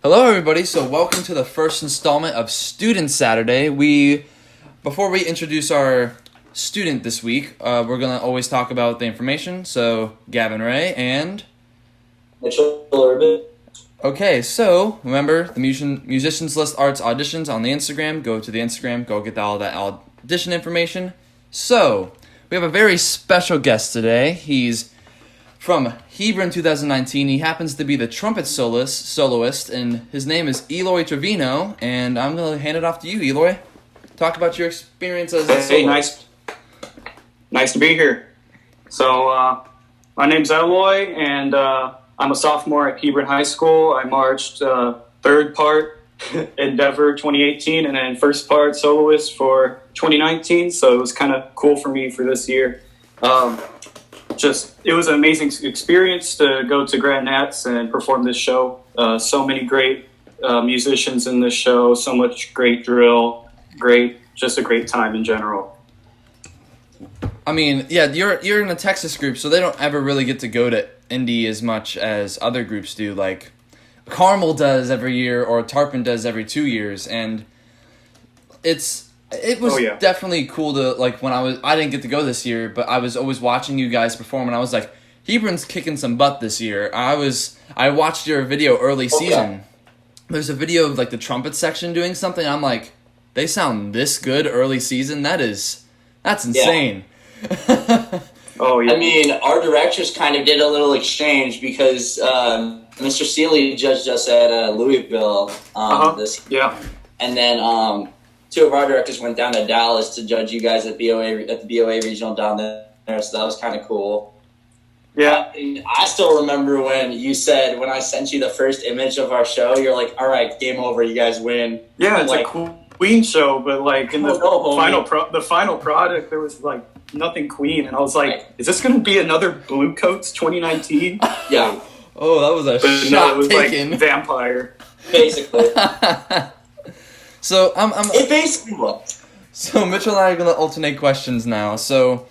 Hello, everybody. So, welcome to the first installment of Student Saturday. Before we introduce our student this week, we're gonna always talk about the information. So, Gavin Ray and Mitchell Urban. Okay, so remember the musicians list arts auditions on the Instagram. Go to the Instagram. Go get all that audition information. So we have a very special guest today. He's from Hebron 2019. He happens to be the trumpet soloist, and his name is Eloy Trevino. And I'm gonna hand it off to you, Eloy. Talk about your experience as a soloist. Nice to be here. So my name's Eloy, and I'm a sophomore at Hebron High School. I marched third part Endeavor 2018, and then first part soloist for 2019. So it was kind of cool for me for this year. It was an amazing experience to go to Grand Nats and perform this show. So many great musicians in this show, so much great drill, just a great time in general. I mean, yeah, you're in a Texas group, so they don't ever really get to go to Indy as much as other groups do. Like Carmel does every year, or Tarpon does every 2 years, and it was definitely cool to, like, when I didn't get to go this year, but I was always watching you guys perform, and I was like, Hebron's kicking some butt this year. I watched your video early season. There's a video of like the trumpet section doing something. I'm like, they sound this good early season. That's insane. Yeah. Oh, yeah. I mean, our directors kind of did a little exchange because Mr. Seeley judged us at Louisville this year. Yeah. And then two of our directors went down to Dallas to judge you guys at the BOA regional down there, so that was kind of cool. Yeah. I still remember when I sent you the first image of our show, you're like, all right, game over, you guys win. Yeah, it's like a Queen show, but like in the final product, there was like nothing Queen, and I was like, is this going to be another Blue Coats 2019? Yeah. Oh, that was a shot taken. Like Vampire. Basically. So It basically was. So Mitchell and I are going to alternate questions now. So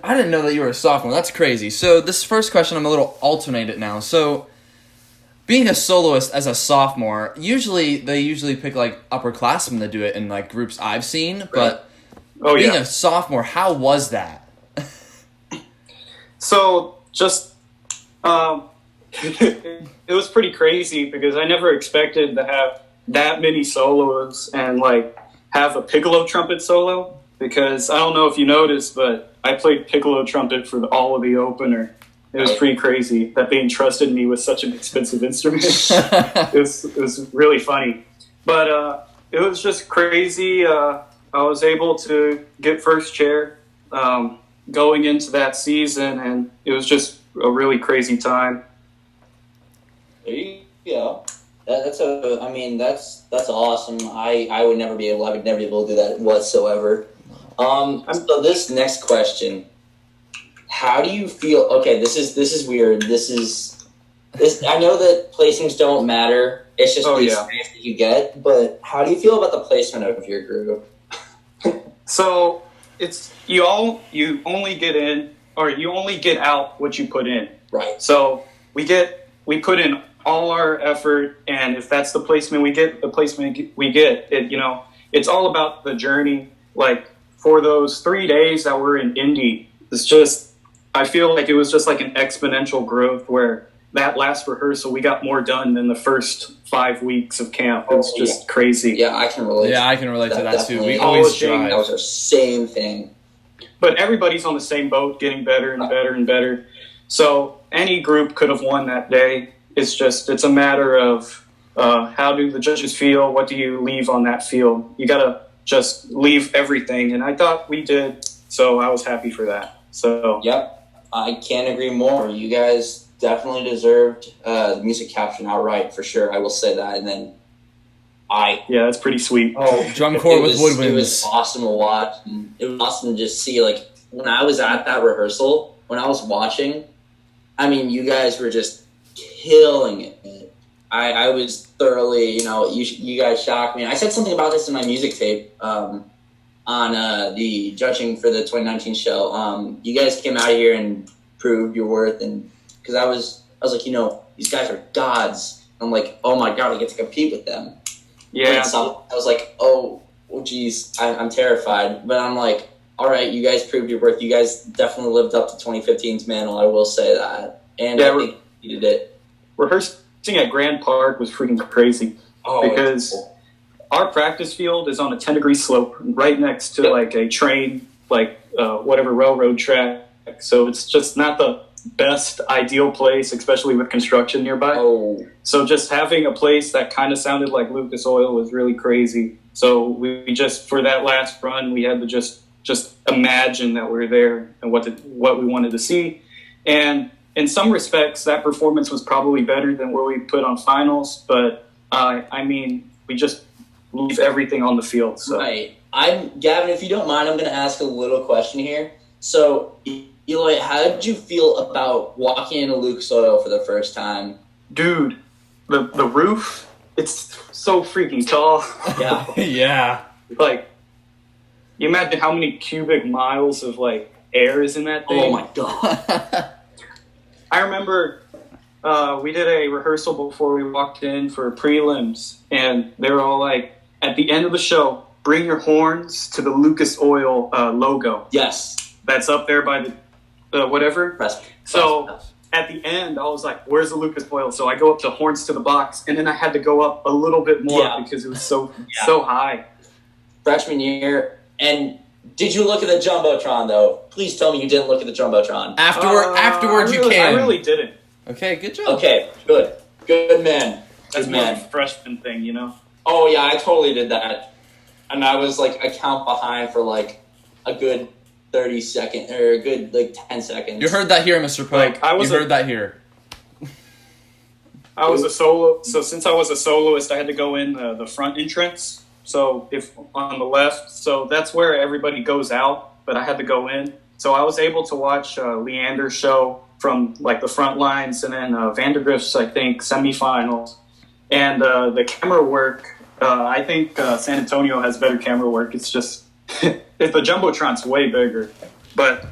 I didn't know that you were a sophomore. That's crazy. So this first question, I'm a little alternate it now. So being a soloist as a sophomore, they usually pick like upperclassmen to do it in like groups I've seen. Right. But being a sophomore, how was that? So just it was pretty crazy because I never expected to have that many solos and like have a piccolo trumpet solo, because I don't know if you noticed, but I played piccolo trumpet for all of the opener. It was pretty crazy that they entrusted me with such an expensive instrument. It was really funny, but it was just crazy. I was able to get first chair going into that season, and it was just a really crazy time. There you go. That's awesome. I would never be able to do that whatsoever. So this next question, how do you feel? Okay, this is weird. I know that placements don't matter. It's just the experience that you get. But how do you feel about the placement of your group? So you only get in, or you only get out what you put in. Right. So we put in all our effort, and if that's the placement we get, it's all about the journey. Like for those 3 days that we're in Indy, I feel like it was just like an exponential growth, where that last rehearsal, we got more done than the first 5 weeks of camp. It was just crazy. Yeah, I can relate. Yeah, I can relate to that too. We always drive. That was the same thing. But everybody's on the same boat, getting better and better and better. So any group could have won that day. It's a matter of how do the judges feel? What do you leave on that field? You got to just leave everything. And I thought we did, so I was happy for that. So yep, I can't agree more. You guys definitely deserved the music caption outright, for sure. I will say that. And then yeah, that's pretty sweet. Drum corps with woodwinds. It was awesome to watch. And it was awesome to just see, like, when I was at that rehearsal, when I was watching, I mean, you guys were just killing it. I was thoroughly, you guys shocked me. I said something about this in my music tape on the judging for the 2019 show. You guys came out here and proved your worth, and because I was like, these guys are gods. I'm like, oh my god, I get to compete with them. Yeah. So I was like, oh geez, I'm terrified. But I'm like, all right, you guys proved your worth. You guys definitely lived up to 2015's mantle. I will say that, and I think you did it. Rehearsing at Grand Park was freaking crazy because our practice field is on a 10-degree slope right next to like a train, like whatever railroad track. So it's just not the best ideal place, especially with construction nearby. So just having a place that kind of sounded like Lucas Oil was really crazy. So we just, for that last run, we had to just imagine that we were there and what we wanted to see. And in some respects, that performance was probably better than what we put on finals. But I mean, we just leave everything on the field. So. Right. Gavin, if you don't mind, I'm going to ask a little question here. So, Eloy, how did you feel about walking into Lucas Oil for the first time? Dude, the roof, it's so freaking tall. Yeah. Yeah. Like, you imagine how many cubic miles of, like, air is in that thing? Oh, my God. I remember we did a rehearsal before we walked in for prelims, and they were all like, at the end of the show, bring your horns to the Lucas Oil logo. Yes. That's up there by the whatever. Press. At the end, I was like, where's the Lucas Oil? So I go up to horns to the box, and then I had to go up a little bit more because it was so high. Freshman year, and did you look at the Jumbotron, though? Please tell me you didn't look at the Jumbotron. Afterwards, you can. I really didn't. Okay, good job. Okay, good. Good man. That's more of a freshman thing, you know? Oh, yeah, I totally did that. And I was, like, a count behind for, like, a good 30 seconds, or a good, like, 10 seconds. You heard that here, Mr. Pope. You heard that here. I was a solo, so since I was a soloist, I had to go in the front entrance. So if on the left, so that's where everybody goes out, but I had to go in. So I was able to watch Leander's show from like the front lines, and then Vandergrift's, I think, semifinals. And the camera work, I think San Antonio has better camera work. It's just, the Jumbotron's way bigger. But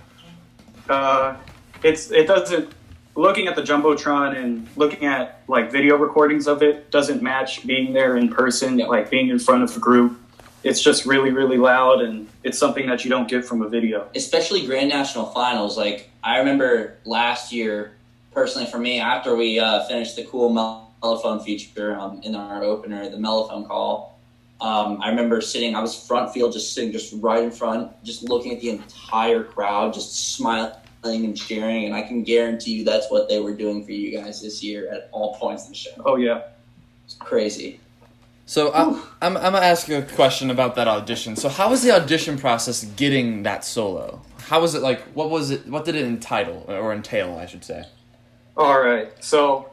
it doesn't, looking at the Jumbotron and looking at like video recordings of it doesn't match being there in person, like being in front of a group. It's just really, really loud, and it's something that you don't get from a video. Especially Grand National Finals. Like, I remember last year, personally for me, after we finished the cool mellophone feature in our opener, the mellophone call, I remember I was front field, just sitting just right in front, just looking at the entire crowd, just smiling and cheering, and I can guarantee you that's what they were doing for you guys this year at all points in the show. Oh, yeah. It's crazy. So I'm going to ask you a question about that audition. So how was the audition process getting that solo? How was it, like, what did it entail, I should say? All right. So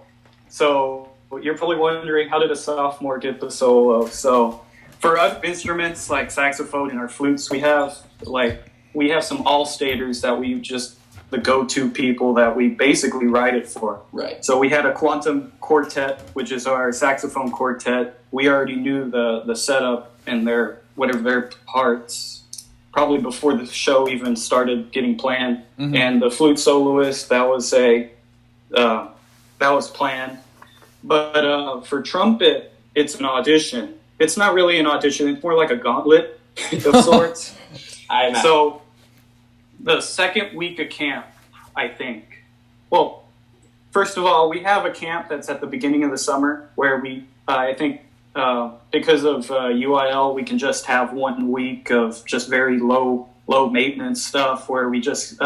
you're probably wondering, how did a sophomore get the solo? So for other instruments like saxophone and our flutes, we have some all-staters that we just the go-to people that we basically write it for. Right. So we had a quantum quartet, which is our saxophone quartet. We already knew the setup and their parts probably before the show even started getting planned. Mm-hmm. And the flute soloist, that was planned. But for trumpet, it's an audition. It's not really an audition. It's more like a gauntlet of sorts. So the second week of camp, I think. Well, first of all, we have a camp that's at the beginning of the summer where we, I think, because of UIL, we can just have 1 week of just very low maintenance stuff where we just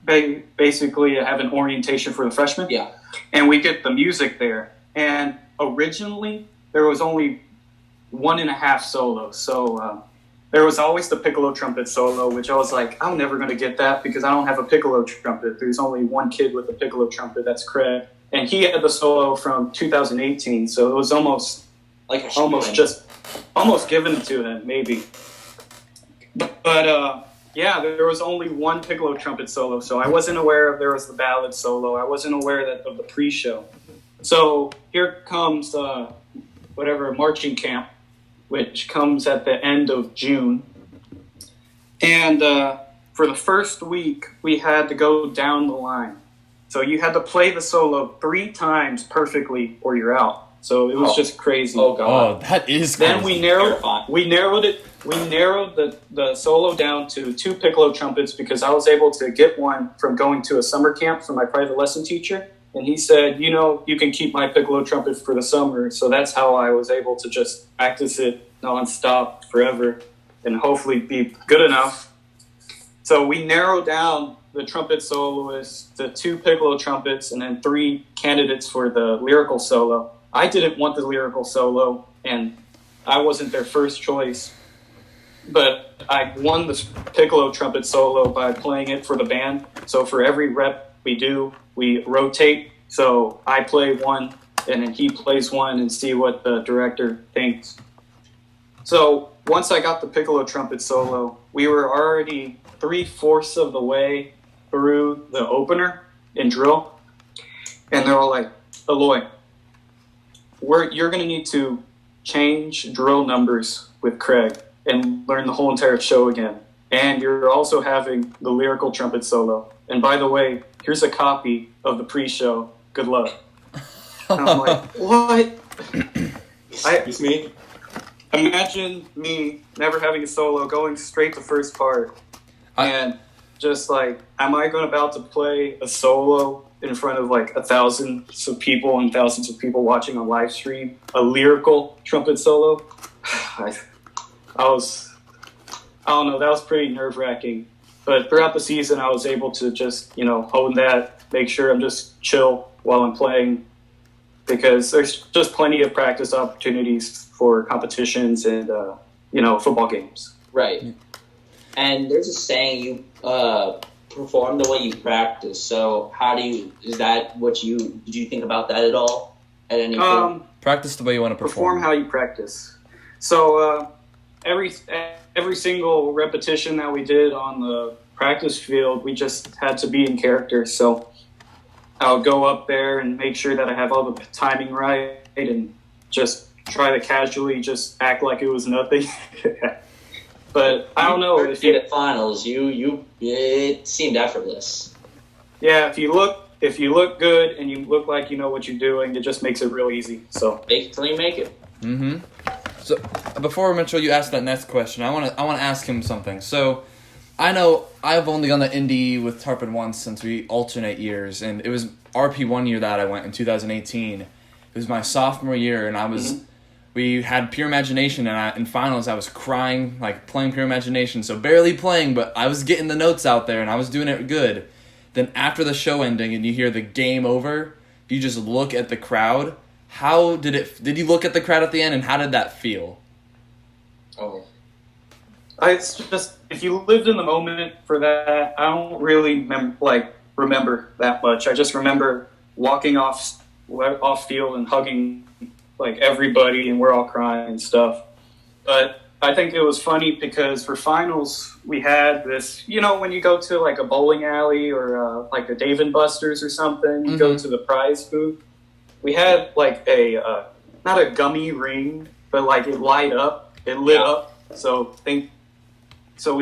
basically have an orientation for the freshmen. Yeah. And we get the music there. And originally, there was only 1.5 solos. So there was always the piccolo trumpet solo, which I was like, I'm never going to get that because I don't have a piccolo trumpet. There's only one kid with a piccolo trumpet, that's Craig. And he had the solo from 2018, so it was almost given to him, maybe. But yeah, there was only one piccolo trumpet solo, so I wasn't aware there was the ballad solo. I wasn't aware of the pre-show. So here comes marching camp, which comes at the end of June. And for the first week, we had to go down the line. So you had to play the solo 3 times perfectly or you're out. So it was just crazy. Oh God. Oh, that is crazy. Then we narrowed the solo down to 2 piccolo trumpets because I was able to get one from going to a summer camp from my private lesson teacher. And he said, you can keep my piccolo trumpet for the summer. So that's how I was able to just practice it nonstop forever and hopefully be good enough. So we narrowed down the trumpet soloist to 2 piccolo trumpets and then 3 candidates for the lyrical solo. I didn't want the lyrical solo, and I wasn't their first choice. But I won the piccolo trumpet solo by playing it for the band. So for every rep we do, we rotate. So I play one, and then he plays one, and see what the director thinks. So once I got the piccolo trumpet solo, we were already 3/4 of the way through the opener in drill. And they're all like, Eloy, you're going to need to change drill numbers with Craig and learn the whole entire show again. And you're also having the lyrical trumpet solo. And by the way, here's a copy of the pre-show. Good luck. And I'm like, what? Excuse me? Imagine me never having a solo, going straight to first part. And just like, am I about to play a solo in front of like thousands of people and thousands of people watching on live stream? A lyrical trumpet solo? I don't know, that was pretty nerve-wracking. But throughout the season, I was able to just, hone that, make sure I'm just chill while I'm playing, because there's just plenty of practice opportunities for competitions and, football games. Right. And there's a saying, you perform the way you practice. So did you think about that at all? At any point? Practice the way you want to perform. Perform how you practice. So every single repetition that we did on the practice field, we just had to be in character. So I'll go up there and make sure that I have all the timing right and just try to casually just act like it was nothing. But I don't know if at finals, it seemed effortless. Yeah, if you look good and you look like you know what you're doing, it just makes it real easy. So fake it till you make it. Mm-hmm. So before Mitchell, you ask that next question, I want to ask him something. So I know I've only gone to Indy with Trumpet once since we alternate years, and it was RP one year that I went in 2018. It was my sophomore year, and I was. We had Pure Imagination, and in finals I was crying, like playing Pure Imagination, so barely playing, but I was getting the notes out there, and I was doing it good. Then after the show ending, and you hear the game over, you just look at the crowd. How did you look at the crowd at the end, and how did that feel? Oh. It's just, if you lived in the moment for that, I don't really remember that much. I just remember walking off field and hugging like everybody, and we're all crying and stuff. But I think it was funny because for finals we had this, when you go to like a bowling alley or like a Dave and Buster's or something, you go to the prize booth. We had like a not a gummy ring, but like it lit up. So we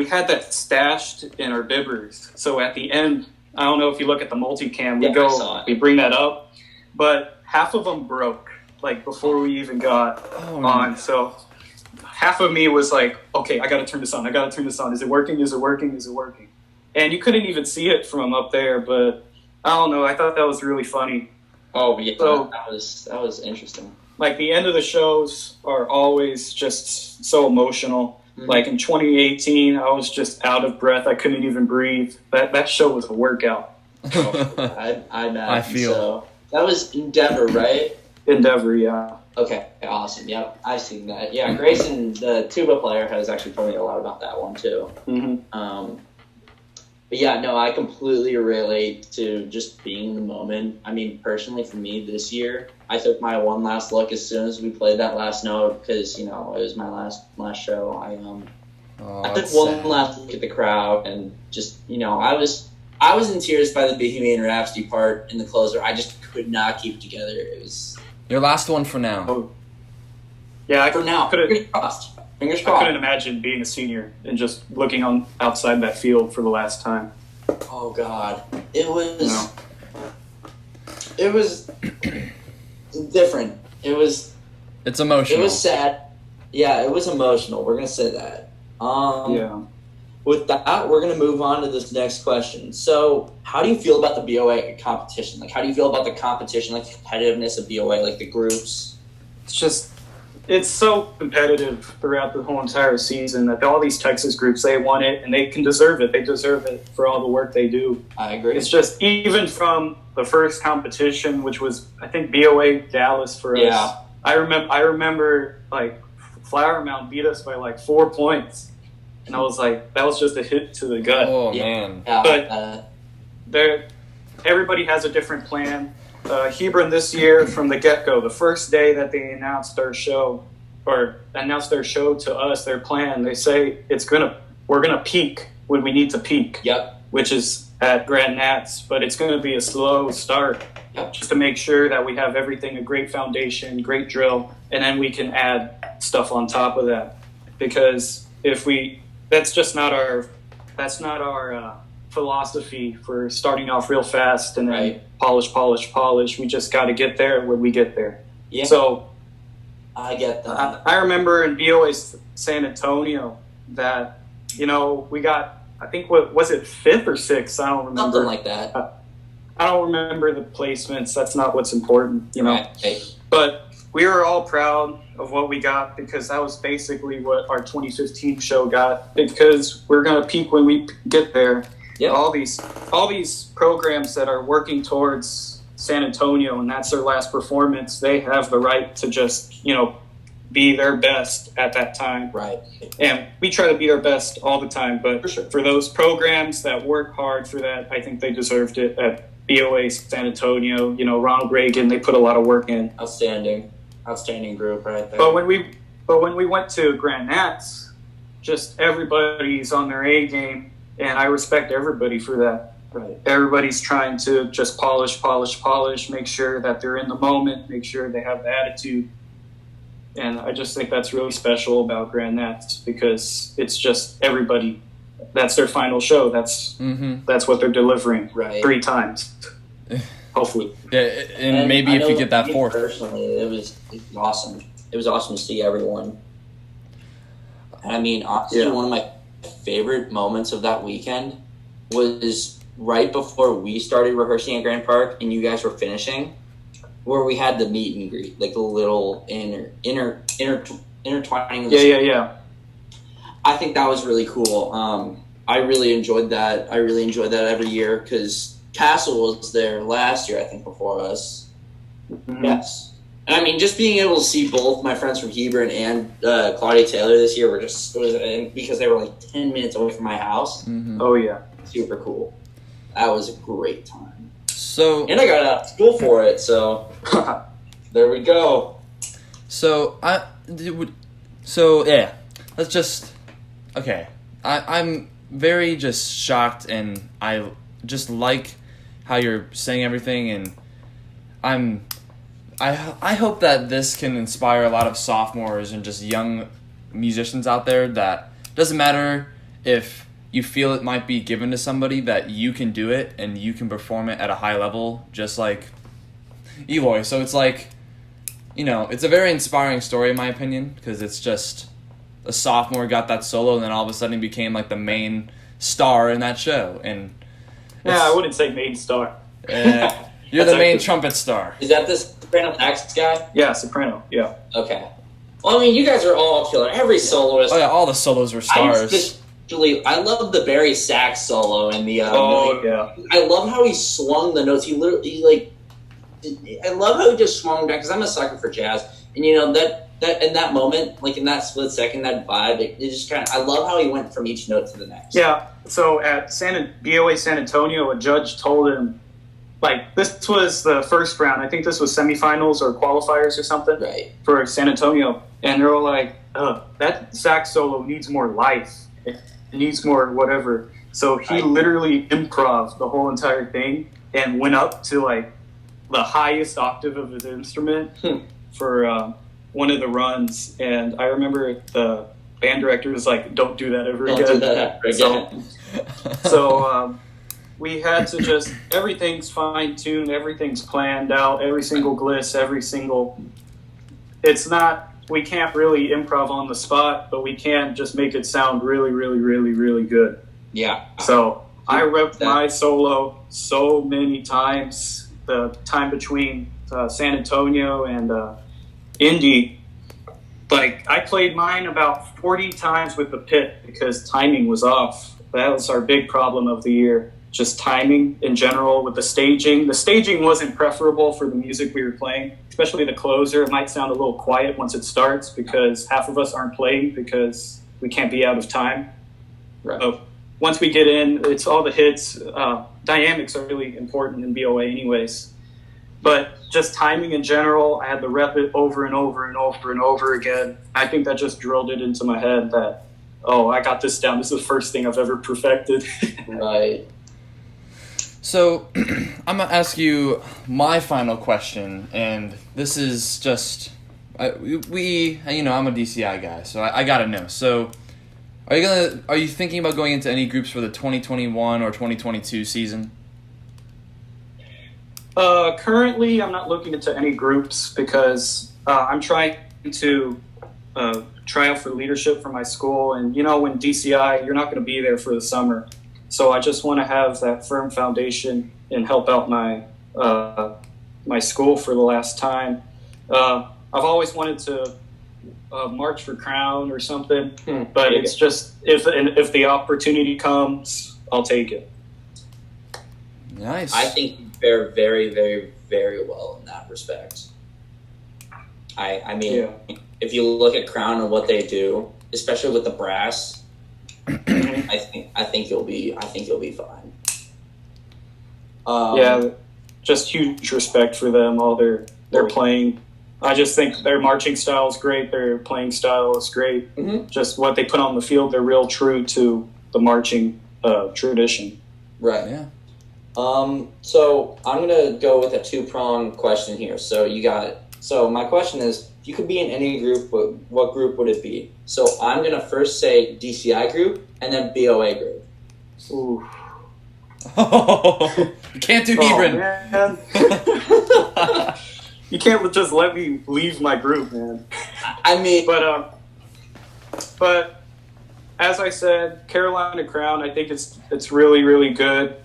had that stashed in our bibbers. So at the end, I don't know if you look at the multicam, we bring that up, but half of them broke like before we even got on. So half of me was like, okay, I got to turn this on. Is it working? And you couldn't even see it from up there, but I don't know. I thought that was really funny. Oh, yeah, so, that was interesting. Like the end of the shows are always just so emotional. Mm-hmm. Like in 2018, I was just out of breath. I couldn't even breathe. That show was a workout. I feel. So. That was Endeavor, right? Endeavor, yeah. Okay, awesome. Yep, I've seen that. Yeah, Grayson, the tuba player, has actually told me a lot about that one too. Mm-hmm. But yeah, no, I completely relate to just being in the moment. I mean, personally, for me this year, I took my one last look as soon as we played that last note because it was my last show. I took one last look at the crowd and just I was in tears by the Bohemian Rhapsody part in the closer. I just could not keep it together. It was your last one for now. Oh. Yeah, for now. Fingers crossed. I couldn't imagine being a senior and just looking outside that field for the last time. Oh God, it was different. It was It's emotional. It was sad. Yeah, it was emotional. We're gonna say that. Yeah. With that, we're gonna move on to this next question. So, how do you feel about the BOA competition? Like, how do you feel about the competition, like the competitiveness of BOA, like the groups? It's so competitive throughout the whole entire season that all these Texas groups, they want it and they can deserve it. They deserve it for all the work they do. I agree. It's just even from the first competition, which was I think BOA Dallas for us. Yeah. I remember like Flower Mound beat us by like 4 points, and I was like, that was just a hit to the gut. Oh, Yeah. man. But everybody has a different plan. Hebron this year from the get-go, the first day that they announced their show to us, their plan, they say we're gonna peak when we need to peak. Yep. Which is at Grand Nats, but it's gonna be a slow start. Yep. Just to make sure that we have everything, a great foundation, great drill, and then we can add stuff on top of that. Because that's not our philosophy for starting off real fast and then Right. polish. We just got to get there when we get there. Yeah. So I get that. I remember in BOA San Antonio that, we got, I think, what was it, 5th or 6th? I don't remember. Something like that. I don't remember the placements. That's not what's important, Right. But we were all proud of what we got because that was basically what our 2015 show got. Because we're going to peak when we get there. Yep. All these programs that are working towards San Antonio and that's their last performance, they have the right to just, be their best at that time. Right. And we try to be our best all the time, but For sure. for those programs that work hard for that, I think they deserved it at BOA San Antonio. Ronald Reagan, they put a lot of work in. Outstanding group right there. But when we went to Grand Nats, just everybody's on their A game, and I respect everybody for that. Right. Everybody's trying to just polish, make sure that they're in the moment, make sure they have the attitude. And I just think that's really special about Grand Nats because it's just everybody. That's their final show. That's what they're delivering. Right. 3 times, hopefully. Yeah, and maybe I if know you get that me 4th. Personally, it was awesome. It was awesome to see everyone. I mean, honestly, one of my favorite moments of that weekend was right before we started rehearsing at Grand Park and you guys were finishing, where we had the meet and greet, like the little intertwining. Yeah. I think that was really cool. I really enjoyed that. Every year because Castle was there last year, I think, before us. Mm-hmm. Yes. And I mean, just being able to see both my friends from Hebron and Claudia Taylor this year because they were like 10 minutes away from my house. Mm-hmm. Oh, yeah. Super cool. That was a great time. So, And I got out of school for it, so there we go. Yeah, let's just, okay. I'm very just shocked, and I just like how you're saying everything, and I hope that this can inspire a lot of sophomores and just young musicians out there that doesn't matter if you feel it might be given to somebody, that you can do it and you can perform it at a high level, just like Eloy. So it's like, it's a very inspiring story in my opinion, because it's just a sophomore got that solo and then all of a sudden he became like the main star in that show. And Yeah, I wouldn't say main star. you're the main trumpet star. Is that the soprano sax guy? Yeah, soprano, yeah. Okay. Well, I mean, you guys are all killer. Every soloist. Oh yeah, all the solos were stars. I love the Barry sax solo and the. Yeah. I love how he swung the notes. I love how he just swung back because I'm a sucker for jazz, and that in that moment, like in that split second, that vibe, it just kind of. I love how he went from each note to the next. Yeah. So at BOA San Antonio, a judge told him, like, this was the first round. I think this was semifinals or qualifiers or something Right. for San Antonio, and they were like, that sax solo needs more life. It needs more whatever. So he literally improv the whole entire thing and went up to like the highest octave of his instrument for one of the runs. And I remember the band director was like, "Don't do that ever Don't again." do that ever again. So we had to everything's fine-tuned, everything's planned out, every single gliss, every single it's not, we can't really improv on the spot, but we can just make it sound really, really, really, really good. Yeah. So I repped my solo so many times. The time between San Antonio and Indy, like I played mine about 40 times with the pit because timing was off. That was our big problem of the year. Just timing in general with the staging. The staging wasn't preferable for the music we were playing, especially the closer. It might sound a little quiet once it starts because half of us aren't playing because we can't be out of time. Right. So once we get in, it's all the hits. Dynamics are really important in BOA anyways. But just timing in general, I had to rep it over and over and over and over again. I think that just drilled it into my head that, oh, I got this down. This is the first thing I've ever perfected. Right. So, I'm going to ask you my final question, and this is just, I'm a DCI guy, so I got to know. So, are you thinking about going into any groups for the 2021 or 2022 season? Currently, I'm not looking into any groups because I'm trying to try out for leadership for my school. And, when DCI, you're not going to be there for the summer. So I just want to have that firm foundation and help out my my school for the last time. I've always wanted to march for crown or something, but it's just if the opportunity comes, I'll take it. Nice. I think you fare very, very, very well in that respect. I mean, if you look at Crown and what they do, especially with the brass, I think you'll be fine. Just huge respect for them. All they're playing. I just think their marching style is great. Their playing style is great. Mm-hmm. Just what they put on the field, they're real true to the marching tradition. Right. Yeah. So I'm gonna go with a two-pronged question here. So you got it. So my question is, if you could be in any group, what group would it be? So I'm gonna first say DCI group and then BOA group. Ooh. You can't do Hebron. Man. You can't just let me leave my group, man. I mean, but as I said, Carolina Crown, I think it's really, really good.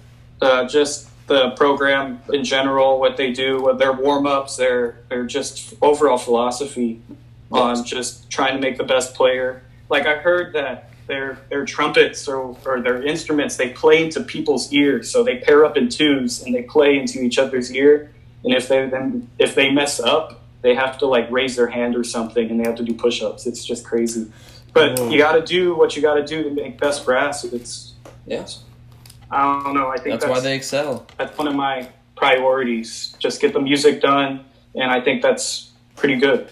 Just the program in general, what they do, what their warm-ups, their just overall philosophy on just trying to make the best player. Like I heard that their trumpets or their instruments, they play into people's ears. So they pair up in twos and they play into each other's ear. And if they mess up, they have to like raise their hand or something and they have to do push-ups. It's just crazy. But you got to do what you got to do to make best brass. I don't know. I think that's why they excel. That's one of my priorities. Just get the music done, and I think that's pretty good.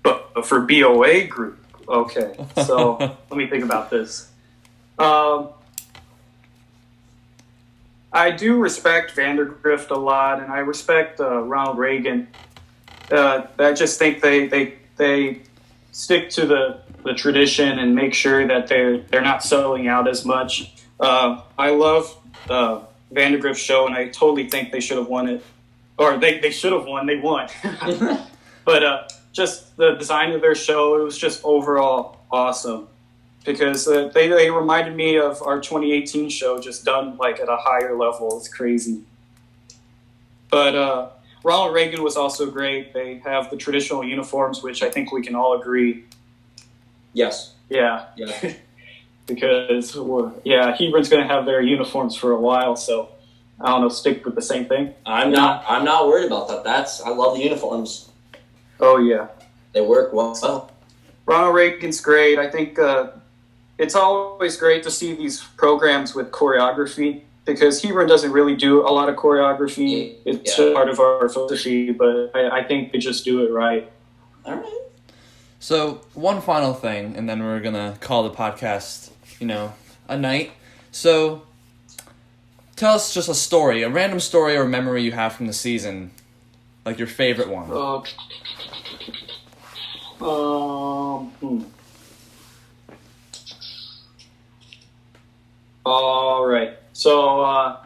But for BOA group, okay. So let me think about this. I do respect Vandergrift a lot, and I respect Ronald Reagan. I just think they stick to the tradition and make sure that they're not selling out as much. I love Vandergrift's show, and I totally think they should have won it. Or they should have won. They won. But just the design of their show, it was just overall awesome. Because they reminded me of our 2018 show, just done like at a higher level. It's crazy. But Ronald Reagan was also great. They have the traditional uniforms, which I think we can all agree. yes. Yeah. Because Hebron's going to have their uniforms for a while, so I don't know, stick with the same thing. I'm not worried about that. I love the uniforms. Oh yeah, they work well. Ronald Reagan's great. I think it's always great to see these programs with choreography because Hebron doesn't really do a lot of choreography. It's part of our philosophy, but I think they just do it right. All right. So one final thing, and then we're gonna call the podcast, a night. So tell us just a story, a random story or memory you have from the season, like your favorite one. All right. So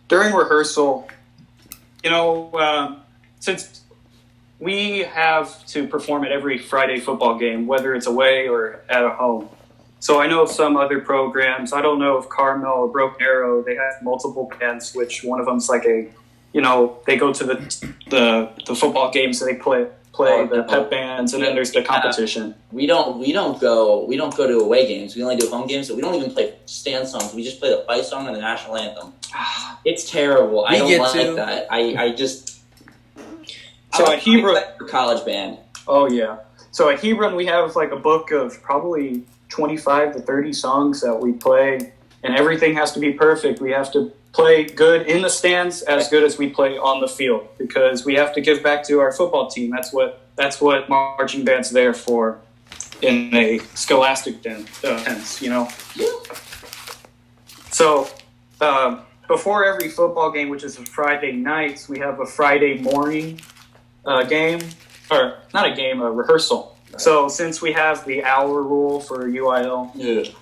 during rehearsal, since we have to perform at every Friday football game, whether it's away or at a home. So I know of some other programs. I don't know if Carmel or Broken Arrow, they have multiple bands, which one of them's like they go to the football games and they play the pep bands, and then there's the competition. We don't go to away games. We only do home games, so we don't even play stand songs. We just play the fight song and the national anthem. It's terrible. I don't like that. I just so at Hebron for college band. Oh yeah. So at Hebron we have like a book of probably 25 to 30 songs that we play, and everything has to be perfect. We have to play good in the stands as good as we play on the field, because we have to give back to our football team. That's what marching band's there for in a scholastic sense, you know. Yeah. So before every football game, which is a Friday nights, we have a Friday morning game, or not a game, a rehearsal. Right. So since we have the hour rule for UIL,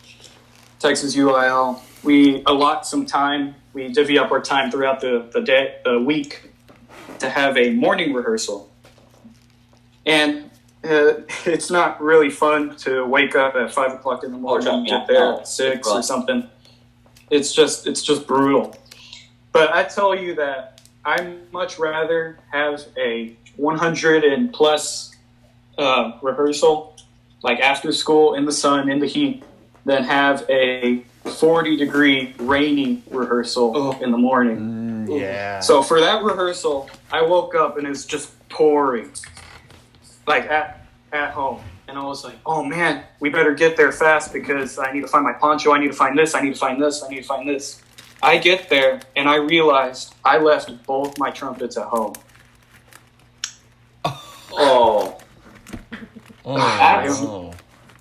Texas UIL, we allot some time. We divvy up our time throughout the week to have a morning rehearsal. And it's not really fun to wake up at 5 o'clock in the morning and get there at 6 or something. It's just brutal. But I tell you that I much rather have a 100 and plus rehearsal, like after school in the sun, in the heat, than have a 40-degree rainy rehearsal in the morning. Yeah. So for that rehearsal, I woke up and it's just pouring, like at home. And I was like, oh man, we better get there fast because I need to find my poncho. I need to find this. I need to find this. I need to find this. I get there and I realized I left both my trumpets at home.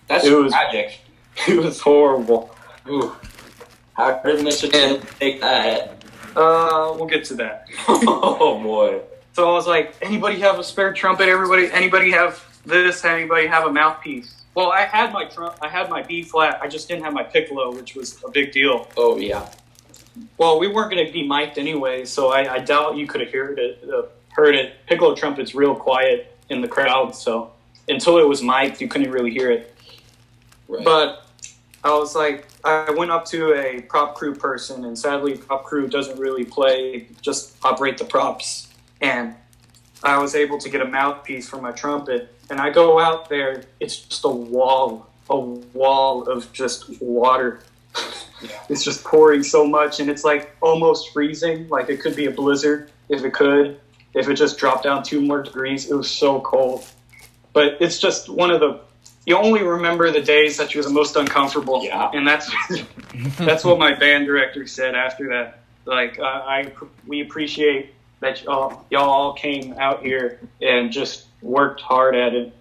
That's tragic. It was horrible. Ooh. How did Mr. Tim take that? We'll get to that. Oh boy. So I was like, anybody have a spare trumpet? Anybody have this? Anybody have a mouthpiece? Well, I had my B flat. I just didn't have my piccolo, which was a big deal. Oh yeah. Well, we weren't going to be mic'd anyway, so I doubt you could have heard it. Piccolo trumpet's real quiet in the crowd, so until it was mic'd, you couldn't really hear it. Right. But I was like, I went up to a prop crew person, and sadly, prop crew doesn't really play, just operate the props. And I was able to get a mouthpiece for my trumpet, and I go out there, it's just a wall of just water. Yeah. It's just pouring so much, and it's like almost freezing. Like it could be a blizzard if it just dropped down 2 more degrees. It was so cold. But it's just one of the, you only remember the days that you're the most uncomfortable. Yeah. And that's what my band director said after that. Like, we appreciate that y'all all came out here and just worked hard at it.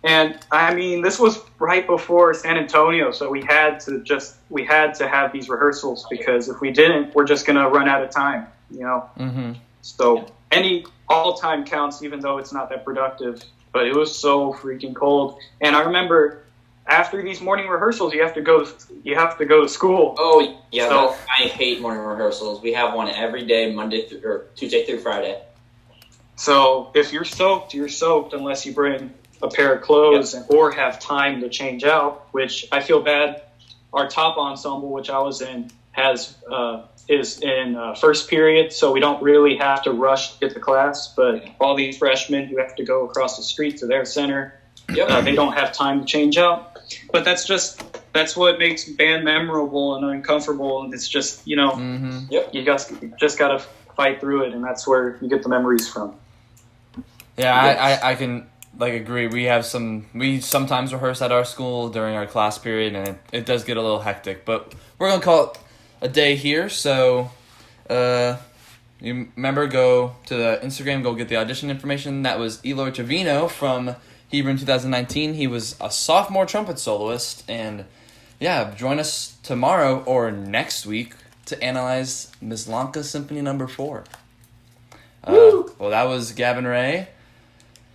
And I mean, this was right before San Antonio, so we had to have these rehearsals, because if we didn't, we're just gonna run out of time, you know. Mm-hmm. So all time counts, even though it's not that productive. But it was so freaking cold, and I remember after these morning rehearsals, you have to go to school. Oh yeah, so, I hate morning rehearsals. We have one every day, Tuesday through Friday. So if you're soaked, you're soaked unless you bring a pair of clothes or have time to change out, which I feel bad. Our top ensemble, which I was in, is in first period, so we don't really have to rush to get to class. But all these freshmen who have to go across the street to their center, they don't have time to change out. But that's what makes band memorable and uncomfortable. And it's just, you know, you just got to fight through it, and that's where you get the memories from. Yeah, I can agree. We sometimes rehearse at our school during our class period, and it does get a little hectic. But we're gonna call it a day here. So, you remember, go to the Instagram, go get the audition information. That was Eloy Trevino from Hebron 2019. He was a sophomore trumpet soloist, and join us tomorrow or next week to analyze Ms. Lanka Symphony No. 4. Well, that was Gavin Ray.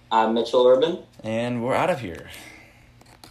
I'm Mitchell Urban. And we're out of here.